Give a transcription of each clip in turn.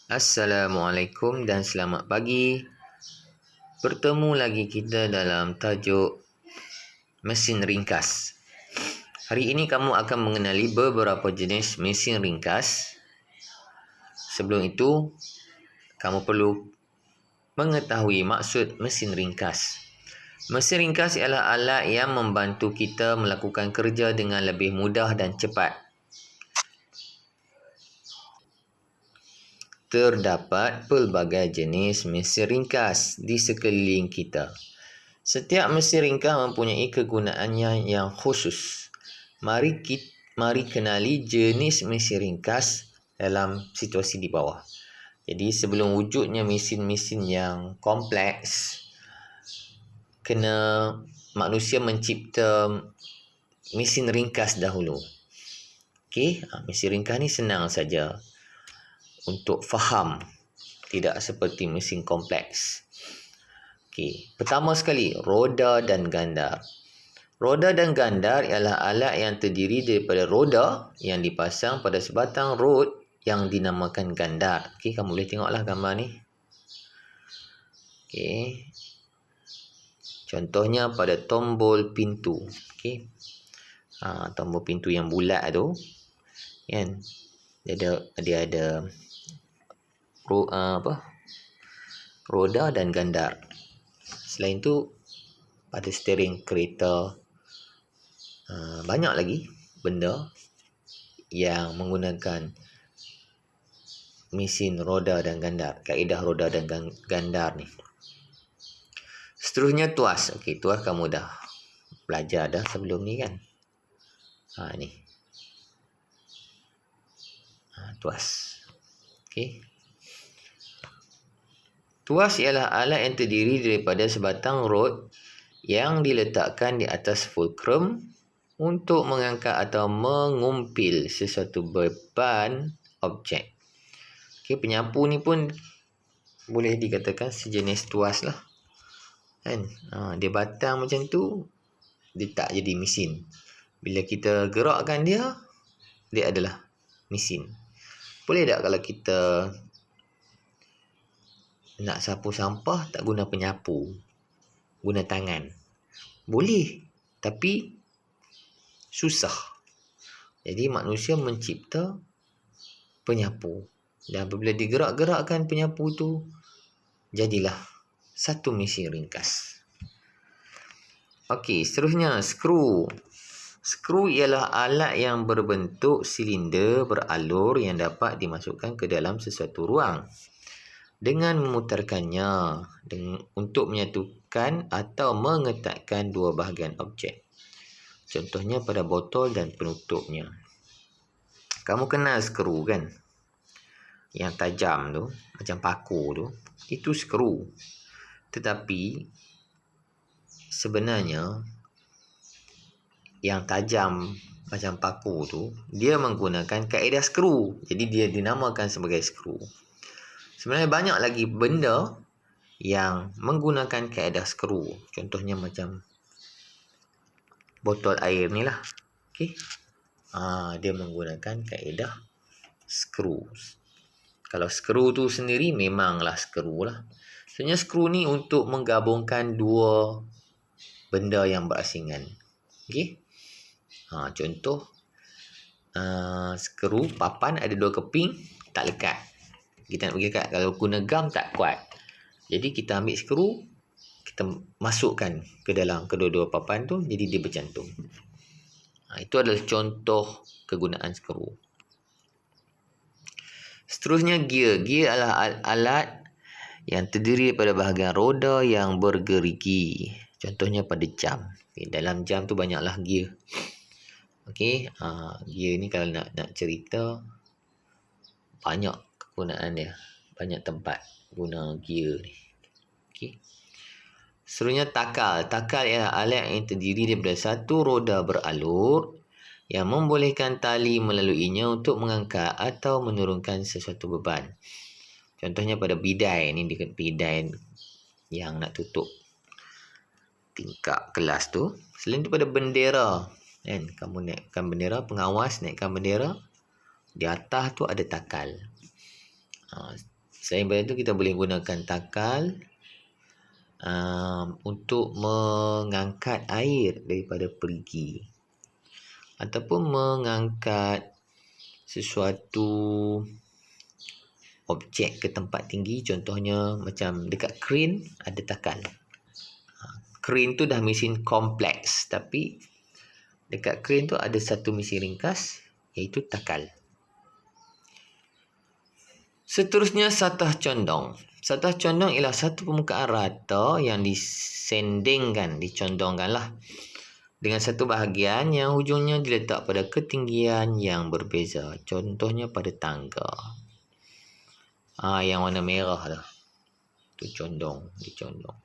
Assalamualaikum dan selamat pagi. Bertemu lagi kita dalam tajuk mesin ringkas. Hari ini kamu akan mengenali beberapa jenis mesin ringkas. Sebelum itu, kamu perlu mengetahui maksud mesin ringkas. Mesin ringkas ialah alat yang membantu kita melakukan kerja dengan lebih mudah dan cepat. Terdapat pelbagai jenis mesin ringkas di sekeliling kita. Setiap mesin ringkas mempunyai kegunaannya yang khusus. Mari kenali jenis mesin ringkas dalam situasi di bawah. Jadi sebelum wujudnya mesin-mesin yang kompleks, kena manusia mencipta mesin ringkas dahulu. Okey, mesin ringkas ni senang saja untuk faham, tidak seperti mesin kompleks. Okey, pertama sekali, roda dan gandar. Roda dan gandar ialah alat yang terdiri daripada roda yang dipasang pada sebatang rod yang dinamakan gandar. Okey, kamu boleh tengoklah gambar ni. Okey. Contohnya pada tombol pintu. Okey. Tombol pintu yang bulat tu, kan? Dia ada roda dan gandar. Selain tu, pada steering kereta, banyak lagi benda yang menggunakan mesin roda dan gandar, kaedah roda dan gandar ni. Seterusnya tuas. Okey, tuas kamu dah belajar dah sebelum ni kan. Ni. Tuas. Okey. Tuas ialah alat yang terdiri daripada sebatang rod yang diletakkan di atas fulcrum untuk mengangkat atau mengumpil sesuatu beban objek. Okey, penyapu ni pun boleh dikatakan sejenis tuas lah. Kan? Dia batang macam tu, dia tak jadi mesin. Bila kita gerakkan dia, dia adalah mesin. Boleh tak kalau kita nak sapu sampah tak guna penyapu, guna tangan? Boleh, tapi susah. Jadi manusia mencipta penyapu, dan apabila digerak-gerakkan penyapu tu, jadilah satu mesin ringkas. Okey, seterusnya skru. Skru ialah alat yang berbentuk silinder beralur yang dapat dimasukkan ke dalam sesuatu ruang dengan memutarkannya untuk menyatukan atau mengetatkan dua bahagian objek. Contohnya pada botol dan penutupnya. Kamu kenal skru kan? Yang tajam tu, macam paku tu, itu skru. Tetapi sebenarnya yang tajam macam paku tu, dia menggunakan kaedah skru. Jadi dia dinamakan sebagai skru. Sebenarnya banyak lagi benda yang menggunakan kaedah skru. Contohnya macam botol air ni lah. Okey. Dia menggunakan kaedah skru. Kalau skru tu sendiri memanglah skru lah. Sebenarnya skru ni untuk menggabungkan dua benda yang berasingan. Okey. Contoh, skru papan ada dua keping, tak lekat. Kita nak pergi kat, kalau guna gam tak kuat. Jadi kita ambil skru, kita masukkan ke dalam kedua-dua papan tu, jadi dia bercantum. Itu adalah contoh kegunaan skru. Seterusnya gear. Gear adalah alat yang terdiri daripada bahagian roda yang bergerigi. Contohnya pada jam. Dalam jam tu banyaklah gear. Okey, gear ni kalau nak cerita, banyak kegunaan dia, banyak tempat guna gear ni. Okey. Seterusnya takal. Takal ialah alat yang terdiri daripada satu roda beralur yang membolehkan tali melaluinya untuk mengangkat atau menurunkan sesuatu beban. Contohnya pada bidai ni, bidai yang nak tutup tingkap kelas tu. Selain tu pada bendera, kan, kamu naikkan bendera, pengawas naikkan bendera, di atas tu ada takal. Selain daripada itu, kita boleh gunakan takal untuk mengangkat air daripada perigi, ataupun mengangkat sesuatu objek ke tempat tinggi. Contohnya macam dekat crane ada takal. Crane tu dah mesin kompleks, tapi dekat crane tu ada satu mesin ringkas, iaitu takal. Seterusnya, satah condong. Satah condong ialah satu permukaan rata yang disendingkan, dicondongkan lah, dengan satu bahagian yang hujungnya diletak pada ketinggian yang berbeza. Contohnya pada tangga. Yang warna merah lah. Tu condong, dicondong.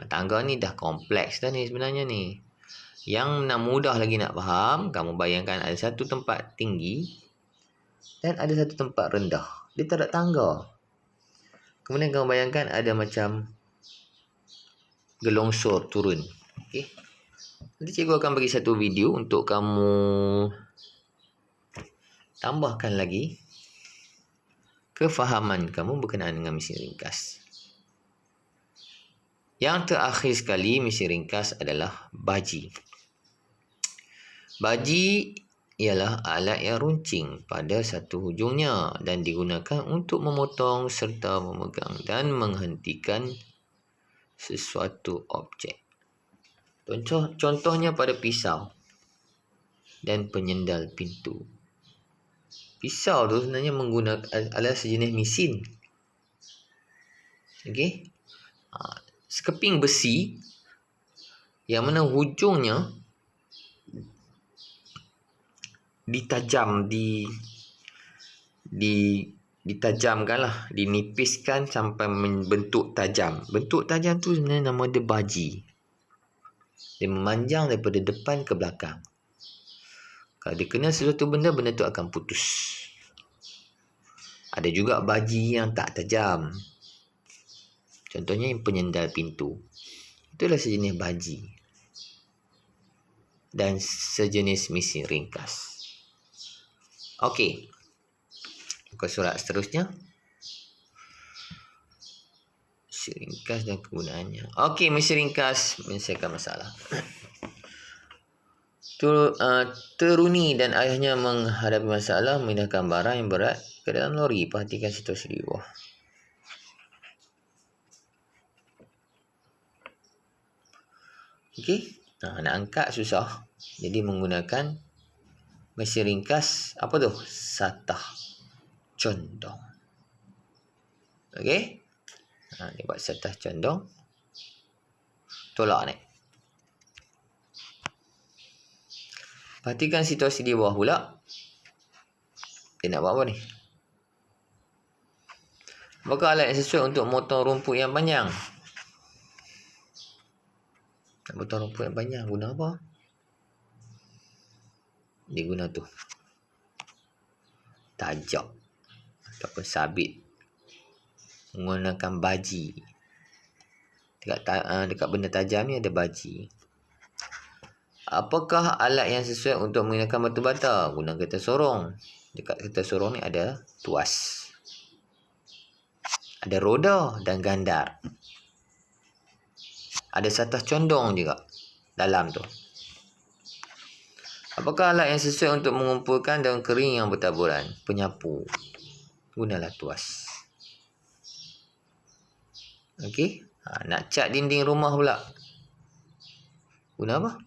Tangga ni dah kompleks dah ni sebenarnya ni. Yang nak mudah lagi nak faham, kamu bayangkan ada satu tempat tinggi dan ada satu tempat rendah. Dia tak ada tangga. Kemudian kamu bayangkan ada macam gelongsor turun. Okey. Nanti cikgu akan bagi satu video untuk kamu tambahkan lagi kefahaman kamu berkenaan dengan mesin ringkas. Yang terakhir sekali, mesin ringkas adalah baji. Baji ialah alat yang runcing pada satu hujungnya dan digunakan untuk memotong serta memegang dan menghentikan sesuatu objek. Contohnya pada pisau dan penyendal pintu. Pisau tu sebenarnya menggunakan adalah sejenis mesin. Okey. Sekeping besi yang mana hujungnya ditajam, ditajamkan lah, dinipiskan sampai membentuk tajam. Bentuk tajam tu sebenarnya nama dia baji. Dia memanjang daripada depan ke belakang. Kalau dia kena sesuatu benda tu akan putus. Ada juga baji yang tak tajam. Contohnya yang penyendal pintu. Itulah sejenis baji. Dan sejenis mesin ringkas. Okey. Muka surat seterusnya. Mesin ringkas dan kegunaannya. Okey, mesin ringkas menyelesaikan masalah. Teruni dan ayahnya menghadapi masalah memindahkan barang yang berat ke dalam lori. Perhatikan situasi di bawah. Okey. Nak angkat susah. Jadi menggunakan mesin ringkas, apa tu? Satah condong. Okey. Dia buat satah condong. Tolak ni. Perhatikan situasi di bawah pula. Dia nak buat apa ni? Apakah alat yang sesuai untuk memotong rumput yang panjang? Nak potong rumput yang panjang, guna apa? Dia guna tu, tajak ataupun sabit, menggunakan baji. Dekat benda tajam ni ada baji. Apakah alat yang sesuai untuk menggunakan batu bata? Guna kereta sorong. Dekat kereta sorong ni ada tuas, ada roda dan gandar. Ada satah condong juga dalam tu. Apakah alat yang sesuai untuk mengumpulkan daun kering yang bertaburan? Penyapu. Gunalah tuas. Okey. Nak cat dinding rumah pula. Guna apa?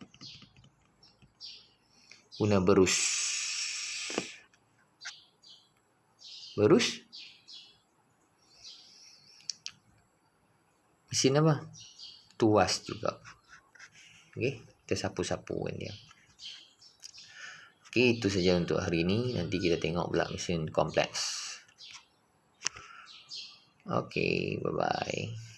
Guna berus. Berus? Mesin apa? Tuas juga. Okey. Kita sapu-sapukan dia. Okey, itu saja untuk hari ini. Nanti kita tengok pula mesin kompleks. Okey, bye-bye.